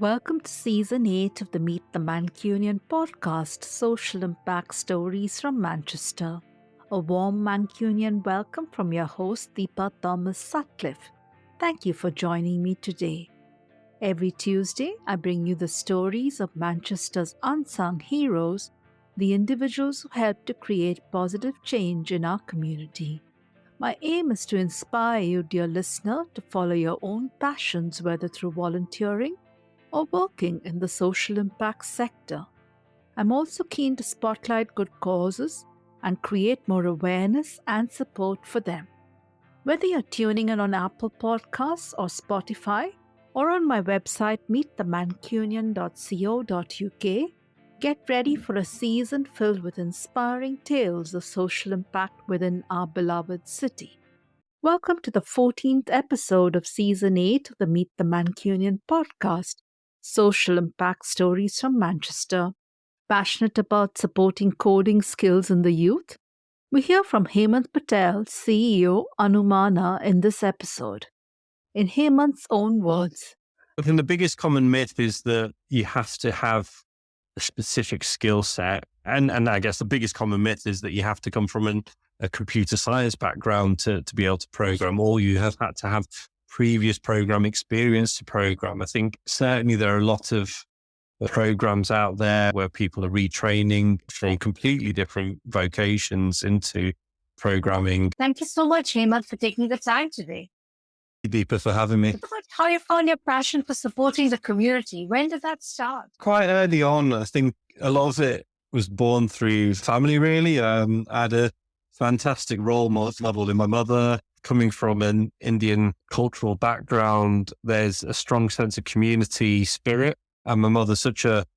Welcome to Season 8 of the Meet the Mancunian podcast, Social Impact Stories from Manchester. A warm Mancunian welcome from your host, Deepa Thomas Sutcliffe. Thank you for joining me today. Every Tuesday, I bring you the stories of Manchester's unsung heroes, the individuals who help to create positive change in our community. My aim is to inspire you, dear listener, to follow your own passions, whether through volunteering or working in the social impact sector. I'm also keen to spotlight good causes and create more awareness and support for them. Whether you're tuning in on Apple Podcasts or Spotify or on my website meetthemancunian.co.uk, get ready for a season filled with inspiring tales of social impact within our beloved city. Welcome to the 14th episode of Season 8 of the Meet the Mancunian podcast, Social Impact Stories from Manchester. Passionate about supporting coding skills in the youth? We hear from Hemant Patel, CEO, Anumana, in this episode. In Hemant's own words, I think the biggest common myth is that you have to have a specific skill set. And I guess the biggest common myth is that you have to come from a computer science background to be able to program, or you have had to have previous program experience to program. I think certainly there are a lot of programs out there where people are retraining from completely different vocations into programming. Thank you so much, Hemant, for taking the time today. Deepa, for having me. How you found your passion for supporting the community? When did that start? Quite early on. I think a lot of it was born through family, really. I had a fantastic role model in my mother. Coming from an Indian cultural background, there's a strong sense of community spirit. And my mother's such a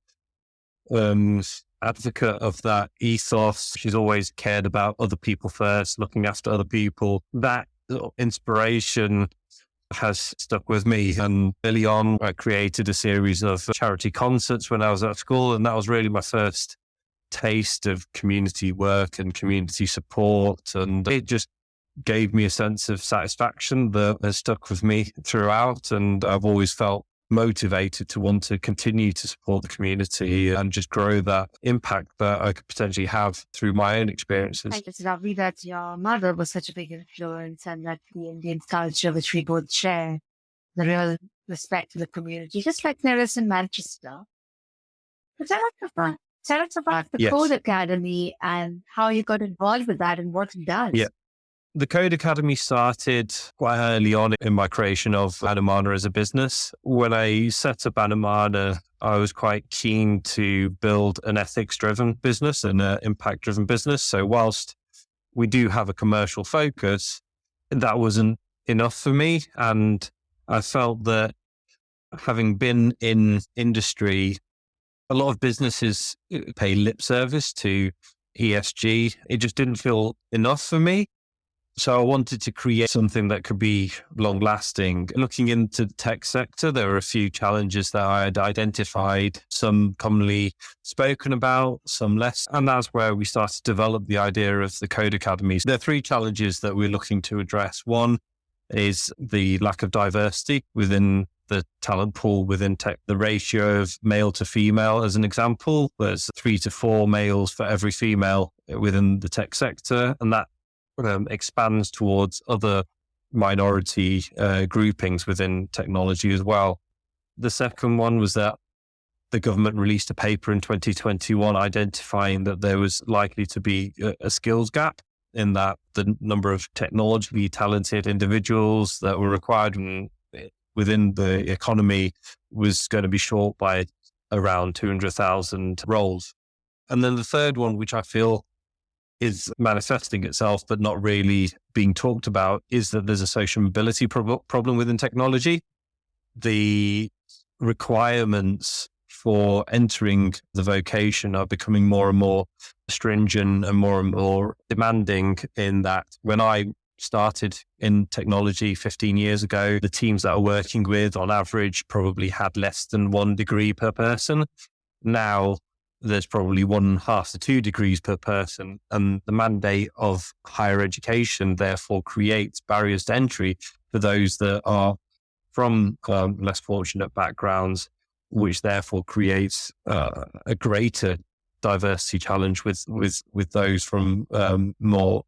advocate of that ethos. She's always cared about other people first, looking after other people. That inspiration has stuck with me. And early on, I created a series of charity concerts when I was at school. And that was really my first taste of community work and community support. And it just gave me a sense of satisfaction that has stuck with me throughout. And I've always felt motivated to want to continue to support the community and just grow that impact that I could potentially have through my own experiences. It's lovely that your mother was such a big influence and that the Indian culture, which we both share, the real respect for the community, just like there is in Manchester. But tell us about the Code Academy and how you got involved with that and what it does. Yeah. The Code Academy started quite early on in my creation of Anumana as a business. When I set up Anumana, I was quite keen to build an ethics-driven business and an impact-driven business. So whilst we do have a commercial focus, that wasn't enough for me. And I felt that having been in industry, a lot of businesses pay lip service to ESG. It just didn't feel enough for me. So I wanted to create something that could be long lasting. Looking into the tech sector, there were a few challenges that I had identified, some commonly spoken about, some less. And that's where we started to develop the idea of the Code Academy. There are three challenges that we're looking to address. One is the lack of diversity within the talent pool within tech. The ratio of male to female, as an example, there's 3 to 4 males for every female within the tech sector. And that expands towards other minority groupings within technology as well. The second one was that the government released a paper in 2021 identifying that there was likely to be a skills gap in that the number of technologically talented individuals that were required within the economy was going to be short by around 200,000 roles. And then the third one, which I feel is manifesting itself but not really being talked about, is that there's a social mobility problem within technology. The requirements for entering the vocation are becoming more and more stringent and more demanding, in that when I started in technology 15 years ago, the teams that I was working with on average probably had less than 1 degree per person. Now there's probably 1.5 to 2 degrees per person. And the mandate of higher education therefore creates barriers to entry for those that are from less fortunate backgrounds. which therefore creates a greater diversity challenge with those from more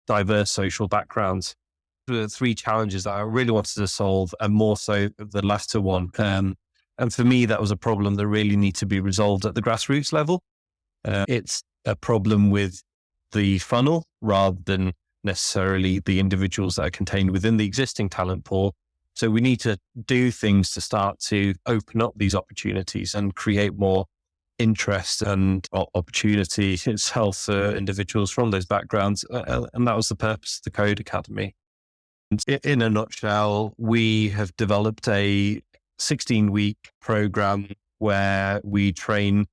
diverse social backgrounds. The three challenges that I really wanted to solve, and more so the latter one. And for me, that was a problem that really needs to be resolved at the grassroots level. It's a problem with the funnel rather than necessarily the individuals that are contained within the existing talent pool. So we need to do things to start to open up these opportunities and create more interest and opportunity itself for individuals from those backgrounds. And that was the purpose of the Code Academy. In a nutshell, we have developed a 16-week program where we train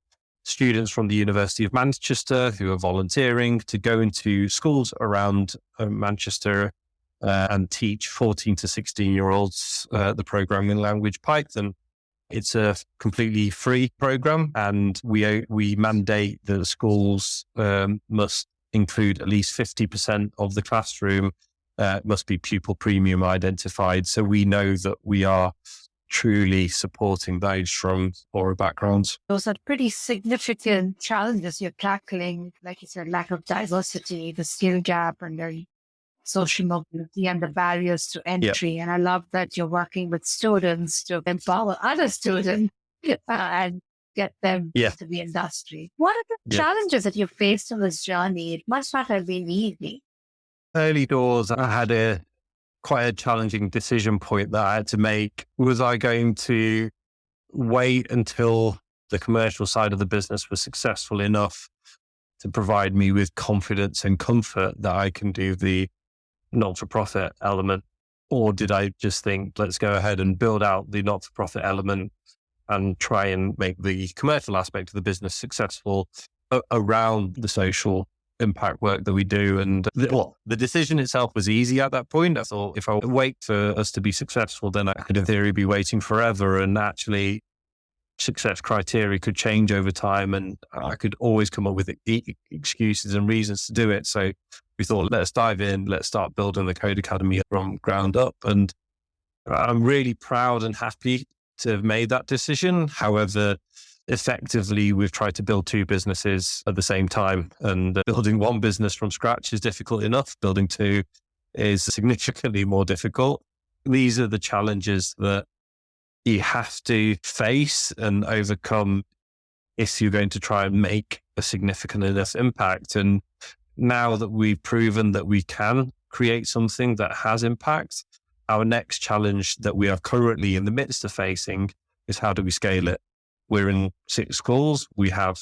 students from the University of Manchester who are volunteering to go into schools around Manchester and teach 14 to 16-year-olds the programming language Python. It's a completely free program, and we mandate that schools must include at least 50% of the classroom must be pupil premium identified. So we know that we are truly supporting those from poorer backgrounds. Those are pretty significant challenges you're tackling, like you said, lack of diversity, the skill gap, and the social mobility and the barriers to entry. Yep. And I love that you're working with students to empower other students and get them into the industry. What are the challenges that you faced on this journey? It must not have been easy. Early doors, I had quite a challenging decision point that I had to make. Was I going to wait until the commercial side of the business was successful enough to provide me with confidence and comfort that I can do the not-for-profit element? Or did I just think, let's go ahead and build out the not-for-profit element and try and make the commercial aspect of the business successful around the social impact work that we do? And the decision itself was easy at that point. I thought if I wait for us to be successful, then I could in theory be waiting forever, and actually success criteria could change over time, and I could always come up with excuses and reasons to do it. So we thought, let's dive in, let's start building the Code Academy from ground up. And I'm really proud and happy to have made that decision. However, effectively, we've tried to build two businesses at the same time, and building one business from scratch is difficult enough. Building two is significantly more difficult. These are the challenges that you have to face and overcome if you're going to try and make a significant enough impact. And now that we've proven that we can create something that has impact, our next challenge that we are currently in the midst of facing is how do we scale it? We're in 6 schools. We have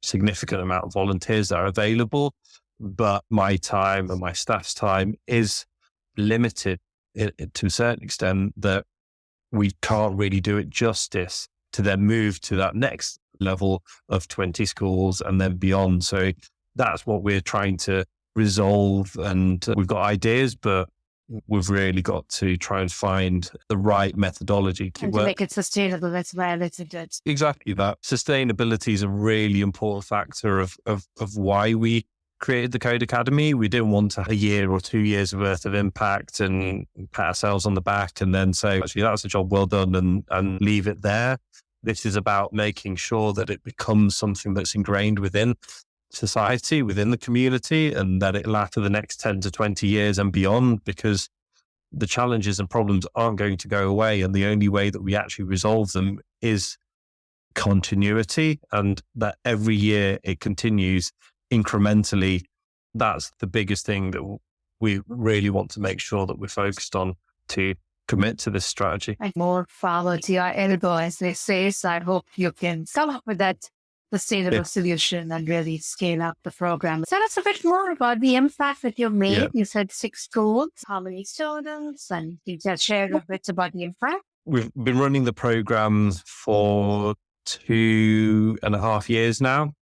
significant amount of volunteers that are available, but my time and my staff's time is limited to a certain extent that we can't really do it justice to then move to that next level of 20 schools and then beyond. So that's what we're trying to resolve. And we've got ideas, but we've really got to try and find the right methodology to make it sustainable as well, isn't it? Exactly that. Sustainability is a really important factor of why we created the Code Academy. We didn't want a year or 2 years worth of impact and pat ourselves on the back and then say, actually, that's a job well done and leave it there. This is about making sure that it becomes something that's ingrained within society, within the community, and that it lasts for the next 10 to 20 years and beyond, because the challenges and problems aren't going to go away. And the only way that we actually resolve them is continuity, and that every year it continues incrementally. That's the biggest thing that we really want to make sure that we're focused on to commit to this strategy. And more power to your elbow, as they say. So I hope you can come up with that sustainable solution and really scale up the program. Tell us a bit more about the impact that you've made. Yeah. You said 6 schools, how many students, and you just shared a bit about the impact. We've been running the program for 2.5 years now.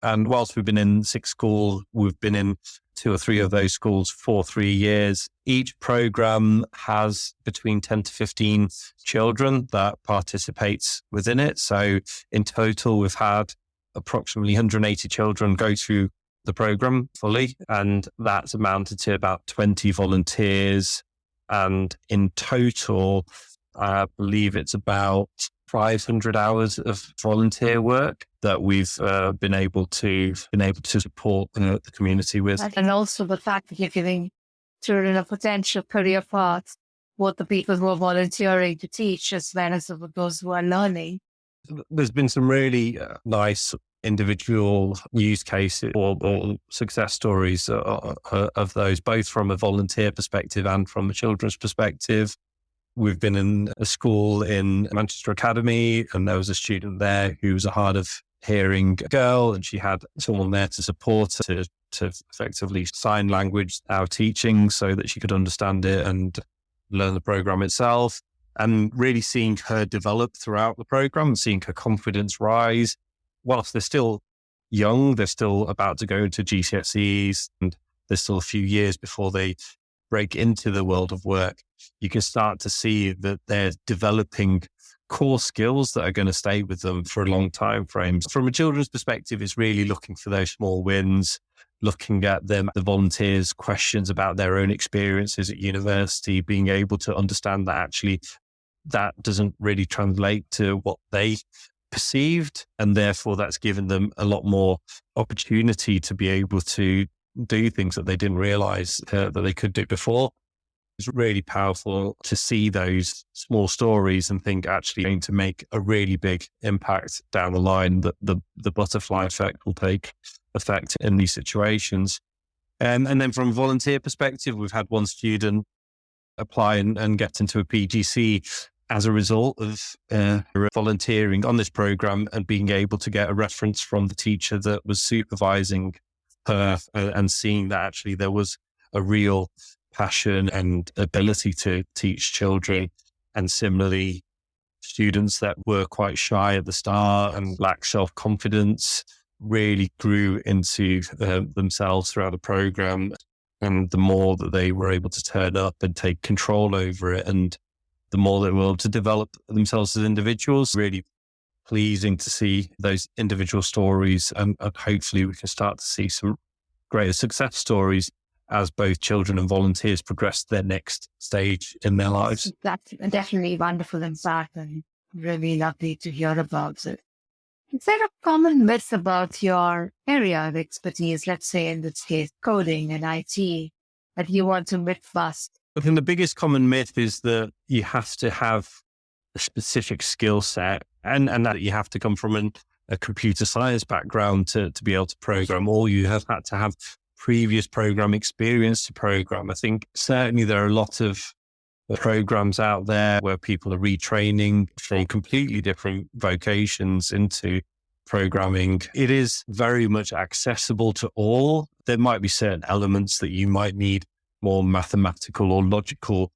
And whilst we've been in 6 schools, we've been in 2 or 3 of those schools for 3 years. Each program has between 10 to 15 children that participates within it. So in total, we've had approximately 180 children go through the program fully, and that's amounted to about 20 volunteers. And in total, I believe it's about 500 hours of volunteer work that we've been able to support the community with. And also the fact that you're giving children a potential career path, both the people who are volunteering to teach as well as those who are learning. There's been some really nice individual use cases or success stories of those, both from a volunteer perspective and from a children's perspective. We've been in a school in Manchester Academy, and there was a student there who was a hard of hearing girl, and she had someone there to support her to effectively sign language our teaching so that she could understand it and learn the program itself. And really seeing her develop throughout the program, seeing her confidence rise. Whilst they're still young, they're still about to go into GCSEs, and there's still a few years before they break into the world of work. You can start to see that they're developing core skills that are going to stay with them for a long time frame. From a children's perspective, it's really looking for those small wins, looking at the volunteers' questions about their own experiences at university, being able to understand that actually that doesn't really translate to what they perceived. And therefore that's given them a lot more opportunity to be able to do things that they didn't realize that they could do before. It's really powerful to see those small stories and think actually going to make a really big impact down the line, that the butterfly effect will take effect in these situations. And then from a volunteer perspective, we've had one student apply and get into a PGC as a result of volunteering on this program and being able to get a reference from the teacher that was supervising her and seeing that actually there was a real passion and ability to teach children. And similarly, students that were quite shy at the start and lacked self-confidence really grew into themselves throughout the program. And the more that they were able to turn up and take control over it, and the more they were able to develop themselves as individuals, really pleasing to see those individual stories. And hopefully we can start to see some greater success stories as both children and volunteers progress to their next stage in their lives. That's definitely wonderful insight, and really lovely to hear about it. Is there a common myth about your area of expertise, let's say in this case, coding and IT, that you want to myth bust? I think the biggest common myth is that you have to have a specific skill set and that you have to come from a computer science background to be able to program, or you have had to have previous program experience to program. I think certainly there are a lot of programs out there where people are retraining from completely different vocations into programming. It is very much accessible to all. There might be certain elements that you might need more mathematical or logical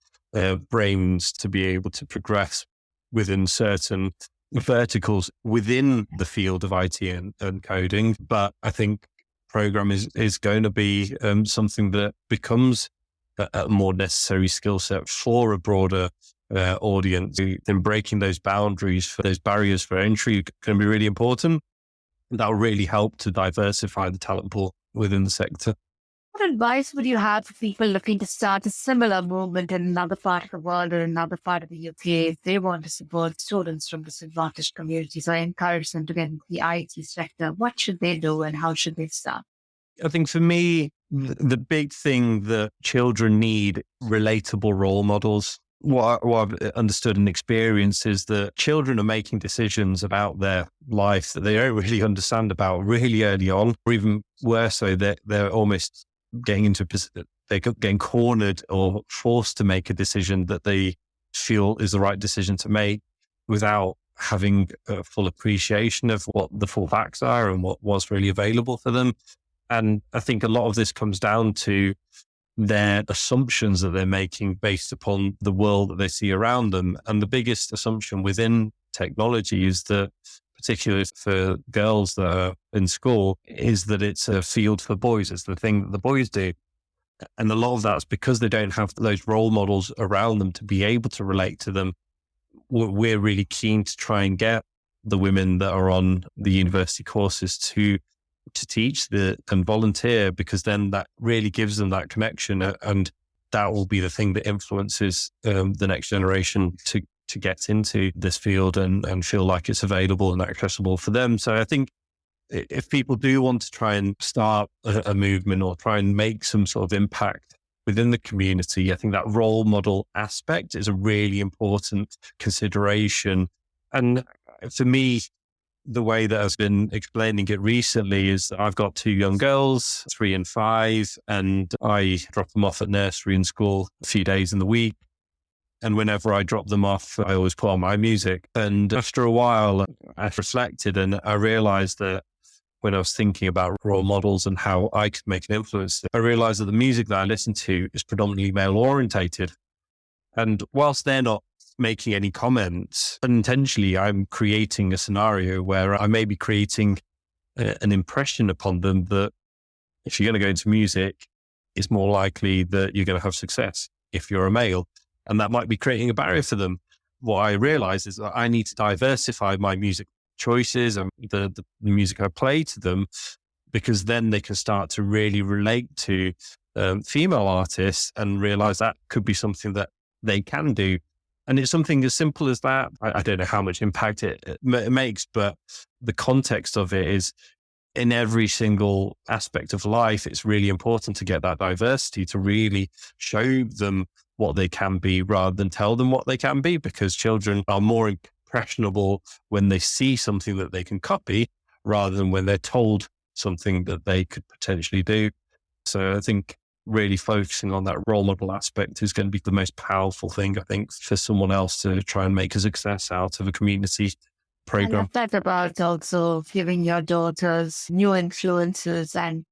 brains to be able to progress within certain verticals within the field of IT and coding. But I think program is going to be something that becomes a more necessary skill set for a broader audience. Then breaking those boundaries, for those barriers for entry, can be really important. That will really help to diversify the talent pool within the sector. What advice would you have for people looking to start a similar movement in another part of the world or another part of the UK if they want to support students from disadvantaged communities or encourage them to get into the IT sector? What should they do and how should they start? I think for me, the big thing that children need, relatable role models. What I've understood and experienced is that children are making decisions about their life that they don't really understand about really early on, or even worse so that they're almost getting they're getting cornered or forced to make a decision that they feel is the right decision to make without having a full appreciation of what the full facts are and what was really available for them. And I think a lot of this comes down to their assumptions that they're making based upon the world that they see around them. And the biggest assumption within technology is that, particularly for girls that are in school, is that it's a field for boys. It's the thing that the boys do. And a lot of that's because they don't have those role models around them to be able to relate to them. We're really keen to try and get the women that are on the university courses to teach and volunteer, because then that really gives them that connection, and that will be the thing that influences the next generation to to get into this field and feel like it's available and accessible for them. So I think if people do want to try and start a movement or try and make some sort of impact within the community, I think that role model aspect is a really important consideration. And for me, the way that I've been explaining it recently is that I've got two young girls, 3 and 5, and I drop them off at nursery and school a few days in the week. And whenever I drop them off, I always put on my music. And after a while, I reflected and I realized that when I was thinking about role models and how I could make an influence, I realized that the music that I listen to is predominantly male orientated. And whilst they're not making any comments, unintentionally, I'm creating a scenario where I may be creating an impression upon them that if you're going to go into music, it's more likely that you're going to have success if you're a male. And that might be creating a barrier for them. What I realize is that I need to diversify my music choices and the music I play to them, because then they can start to really relate to female artists and realize that could be something that they can do. And it's something as simple as that. I don't know how much impact it makes, but the context of it is in every single aspect of life. It's really important to get that diversity, to really show them what they can be rather than tell them what they can be, because children are more impressionable when they see something that they can copy rather than when they're told something that they could potentially do. So I think really focusing on that role model aspect is going to be the most powerful thing, I think, for someone else to try and make a success out of a community program. I love that about also giving your daughters new influences and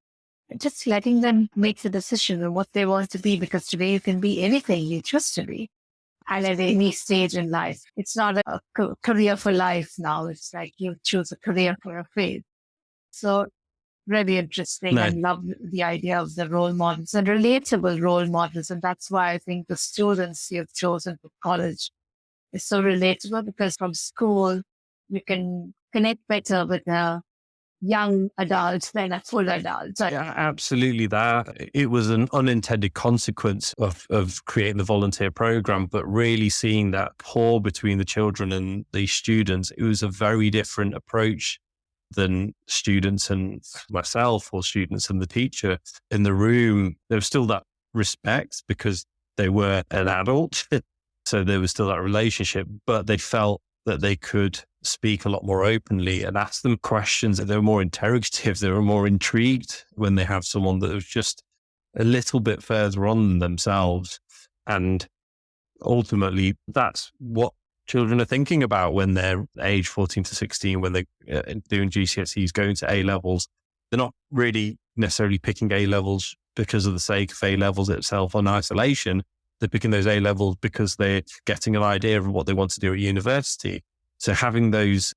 just letting them make the decision on what they want to be, because today you can be anything you choose to be. And at any stage in life, it's not a career for life now. It's like you choose a career for a phase. So really interesting. No. I love the idea of the role models and relatable role models. And that's why I think the students you've chosen for college is so relatable, because from school, you can connect better with a young adult than a full adult. Yeah, absolutely that. It was an unintended consequence of creating the volunteer program, but really seeing that pour between the children and the students. It was a very different approach than students and myself or students and the teacher in the room. There was still that respect because they were an adult. So there was still that relationship, but they felt that they could speak a lot more openly and ask them questions. They were more interrogative. They were more intrigued when they have someone that was just a little bit further on than themselves. And ultimately, that's what children are thinking about when they're age 14 to 16, when they're doing GCSEs, going to A levels. They're not really necessarily picking A levels because of the sake of A levels itself on isolation. They're picking those A levels because they're getting an idea of what they want to do at university. So having those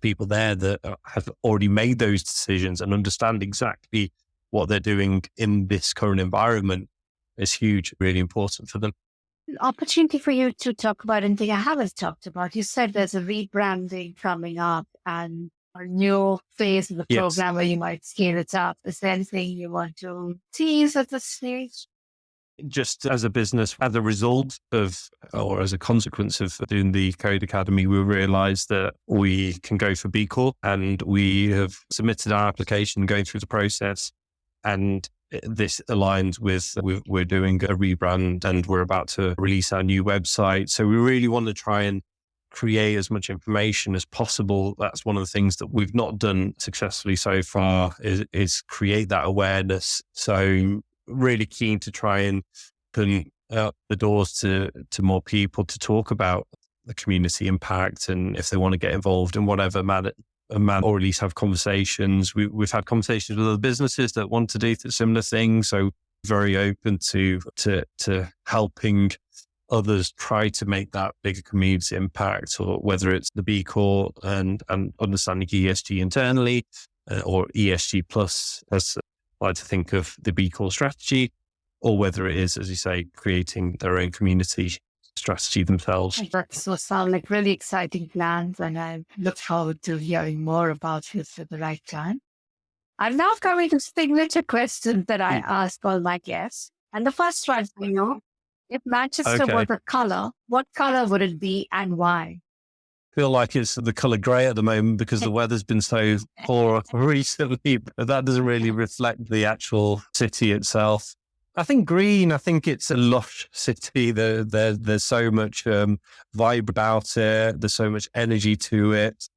people there that have already made those decisions and understand exactly what they're doing in this current environment is huge, really important for them. Opportunity for you to talk about anything I haven't talked about. You said there's a rebranding coming up and a new phase of the program where you might scale it up. Is there anything you want to tease at this stage? Just as a business, as a result of, or as a consequence of doing the Code Academy, we realized that we can go for B Corp, and we have submitted our application, going through the process. And this aligns with, we're doing a rebrand and we're about to release our new website. So we really want to try and create as much information as possible. That's one of the things that we've not done successfully so far is create that awareness. So really keen to try and open up the doors to more people to talk about the community impact, and if they want to get involved in whatever manner, or at least have conversations. We've had conversations with other businesses that want to do similar things. So very open to helping others try to make that bigger community impact, or whether it's the B Corp and understanding ESG internally, or ESG plus, as I like to think of the B Corp strategy, or whether it is, as you say, creating their own community strategy themselves. That sound like really exciting plans, and I look forward to hearing more about this at the right time. I'm now coming to signature questions that I ask all my guests. And the first one for you If Manchester Okay. was a color, what color would it be and why? Feel like it's the colour grey at the moment because the weather's been so poor recently, but that doesn't really reflect the actual city itself. I think green, I think it's a lush city. There's so much vibe about it. There's so much energy to it.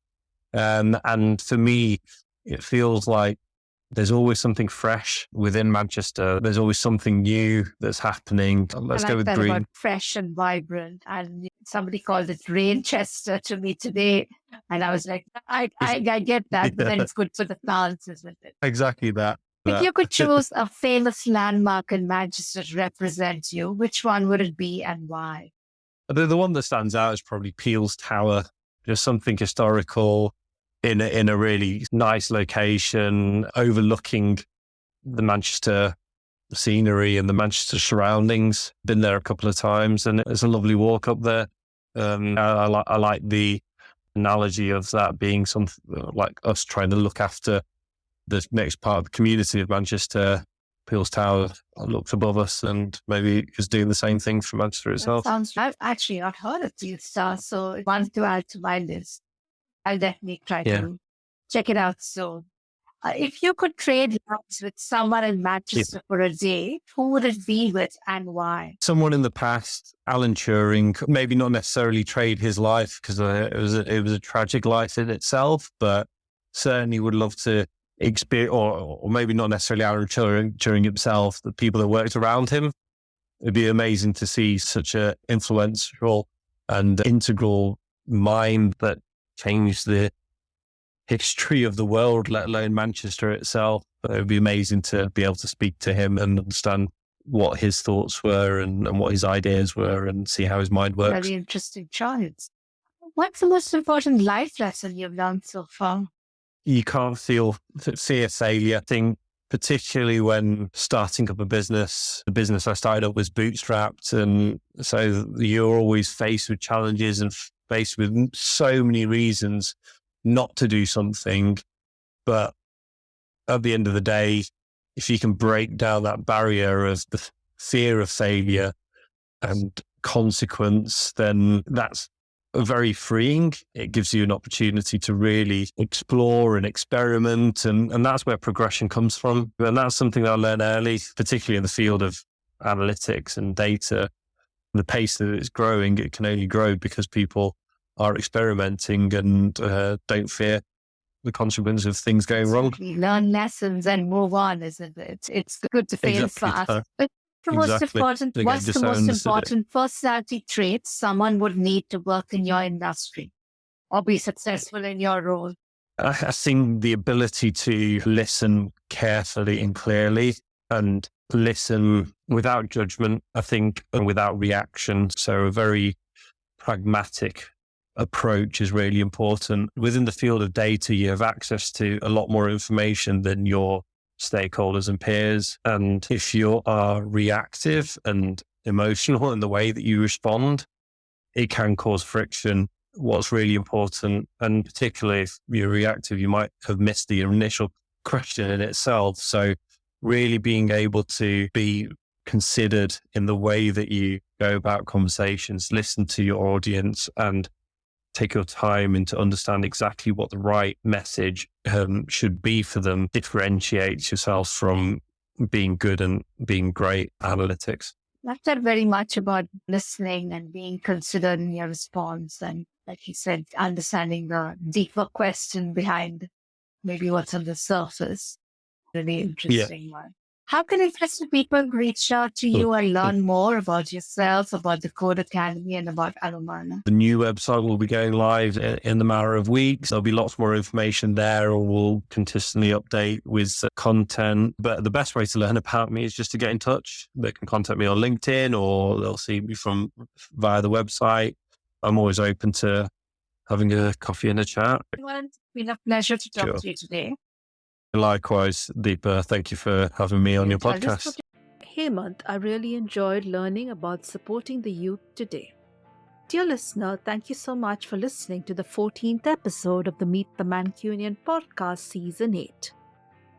And for me, it feels like there's always something fresh within Manchester. There's always something new that's happening. Let's I go like with that green. about fresh and vibrant. And somebody called it Rainchester to me today. And I was like, I get that, but then Yeah, it's good for the plants, isn't it? exactly that. If you could choose a famous landmark in Manchester to represent you, which one would it be and why? The one that stands out is probably Peel's Tower, just something historical in a really nice location, overlooking the Manchester scenery and the Manchester surroundings. Been there a couple of times, and it's a lovely walk up there. I like the analogy of that being something like us trying to look after the next part of the community of Manchester. Peel's Tower looks above us and maybe is doing the same thing for Manchester That itself. sounds, I've actually not heard of Youth Star, so one to add to my list. I'll definitely try Yeah. to check it out soon. If you could trade lives with someone in Manchester for a day, who would it be with and why? Someone in the past, Alan Turing, maybe not necessarily trade his life because it was a tragic life in itself, but certainly would love to experience, or maybe not necessarily Alan Turing himself, the people that worked around him. It'd be amazing to see such a influential and integral mind that changed the history of the world, let alone Manchester itself. But it would be amazing to be able to speak to him and understand what his thoughts were and what his ideas were and see how his mind works. Very interesting choice. What's the most important life lesson you've learned so far? You can't fear failure. I think particularly when starting up a business, the business I started up was bootstrapped. And so you're always faced with challenges and faced with so many reasons not to do something. But at the end of the day, if you can break down that barrier of the fear of failure and consequence, then that's very freeing. It gives you an opportunity to really explore and experiment. And that's where progression comes from. And that's something that I learned early, particularly in the field of analytics and data. The pace that it's growing, it can only grow because people are experimenting and don't fear the consequence of things going wrong. We learn lessons and move on, isn't it? It's good to fail Exactly fast. But the most Exactly. important, Again, what's just the so I most understood it. important personality trait someone would need to work in your industry or be successful in your role? I think the ability to listen carefully and clearly and listen without judgment, I think, and without reaction. So a very pragmatic approach is really important. Within the field of data, you have access to a lot more information than your stakeholders and peers. And if you are reactive and emotional in the way that you respond, it can cause friction. What's really important, and particularly if you're reactive, you might have missed the initial question in itself. So really being able to be considered in the way that you go about conversations, listen to your audience and take your time and to understand exactly what the right message should be for them, differentiates yourself from being good and being great analytics. I've said very much about listening and being considered in your response. And like you said, understanding the deeper question behind maybe what's on the surface. Really interesting one. How can interested people reach out to you and learn more about yourself, about the Code Academy and about Anumana? The new website will be going live in the matter of weeks. There'll be lots more information there, or we'll consistently update with content. But the best way to learn about me is just to get in touch. They can contact me on LinkedIn or they'll see me via the website. I'm always open to having a coffee and a chat. It's been a pleasure to talk to you today. Likewise, Deepa, thank you for having me on your podcast. Hemant, I really enjoyed learning about supporting the youth today. Dear listener, thank you so much for listening to the 14th episode of the Meet the Mancunian podcast Season 8.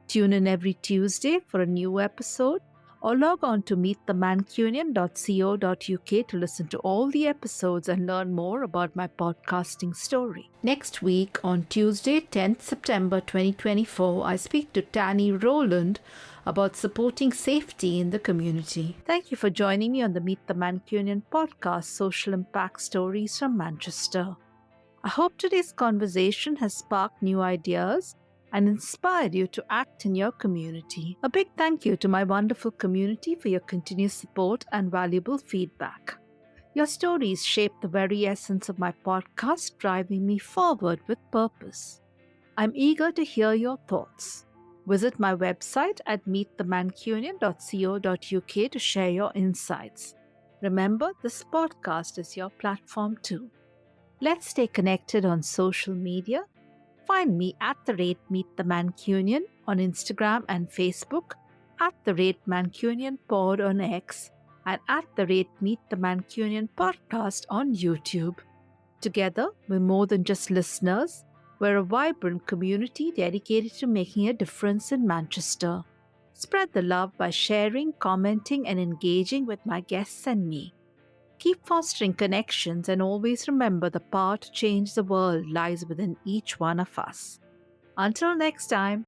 Tune in every Tuesday for a new episode or log on to meetthemancunian.co.uk to listen to all the episodes and learn more about my podcasting story. Next week, on Tuesday, 10th September 2024, I speak to Tanny Rowland about supporting safety in the community. Thank you for joining me on the Meet the Mancunian podcast, Social Impact Stories from Manchester. I hope today's conversation has sparked new ideas and inspired you to act in your community. A big thank you to my wonderful community for your continuous support and valuable feedback. Your stories shape the very essence of my podcast, driving me forward with purpose. I'm eager to hear your thoughts. Visit my website at meetthemancunian.co.uk to share your insights. Remember, this podcast is your platform too. Let's stay connected on social media. Find me at @MeetTheMancunian on Instagram and Facebook, at @MancunianPod on X, and at @MeetTheMancunian Podcast on YouTube. Together, we're more than just listeners. We're a vibrant community dedicated to making a difference in Manchester. Spread the love by sharing, commenting, and engaging with my guests and me. Keep fostering connections and always remember the power to change the world lies within each one of us. Until next time.